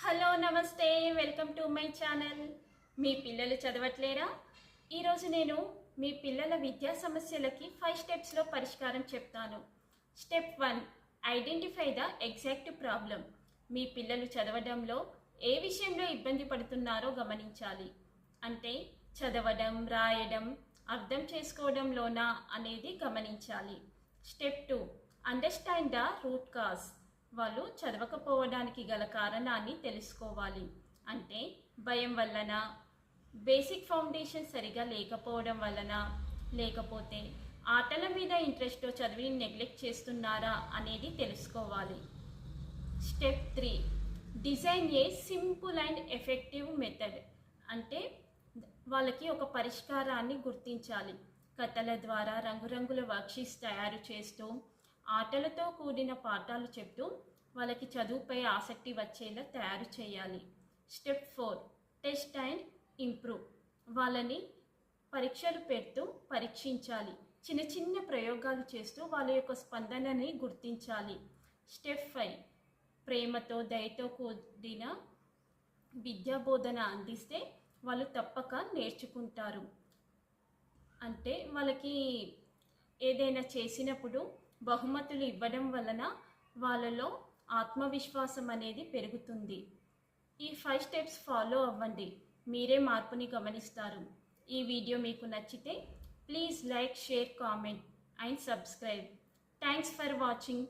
Hello నమస్తే, welcome to my channel. మీ పిల్లలు చదవట్లేరా? ఈరోజు నేను మీ పిల్లల విద్యా సమస్యలకి 5 స్టెప్స్లో పరిష్కారం చెప్తాను. Step 1, identify the exact problem. మీ పిల్లలు చదవడంలో ఏ విషయంలో ఇబ్బంది పడుతున్నారో గమనించాలి. అంటే చదవడం, రాయడం, అర్థం చేసుకోవడంలోనా అనేది గమనించాలి. Step 2, understand the root cause. వాళ్ళు చదవకపోవడానికి గల కారణాన్ని తెలుసుకోవాలి. అంటే భయం వలన, బేసిక్ ఫౌండేషన్ సరిగా లేకపోవడం వలన, లేకపోతే ఆటల మీద ఇంట్రెస్ట్తో చదివిని నెగ్లెక్ట్ చేస్తున్నారా అనేది తెలుసుకోవాలి. Step 3, design A simple and effective method. అంటే వాళ్ళకి ఒక పరిష్కారాన్ని గుర్తించాలి. కథల ద్వారా రంగురంగుల వర్క్షీట్స్ తయారు చేస్తూ, ఆటలతో కూడిన పాఠాలు చెప్తూ వాళ్ళకి చదువుపై ఆసక్తి వచ్చేలా తయారు చేయాలి. Step 4, test and improve. వాళ్ళని పరీక్షలు పెడుతూ పరీక్షించాలి. చిన్న చిన్న ప్రయోగాలు చేస్తూ వాళ్ళ యొక్క స్పందనని గుర్తించాలి. స్టెప్ 5, ప్రేమతో, దయతో కూడిన విద్యాబోధన అందిస్తే వాళ్ళు తప్పక నేర్చుకుంటారు. అంటే వాళ్ళకి ఏదైనా చేసినప్పుడు బహుమతులు ఇవ్వడం వలన వాళ్ళలో ఆత్మవిశ్వాసం అనేది పెరుగుతుంది. ఈ 5 స్టెప్స్ ఫాలో అవ్వండి, మీరే మార్పుని గమనిస్తారు. ఈ వీడియో మీకు నచ్చితే please like, share, comment and subscribe. Thanks for watching.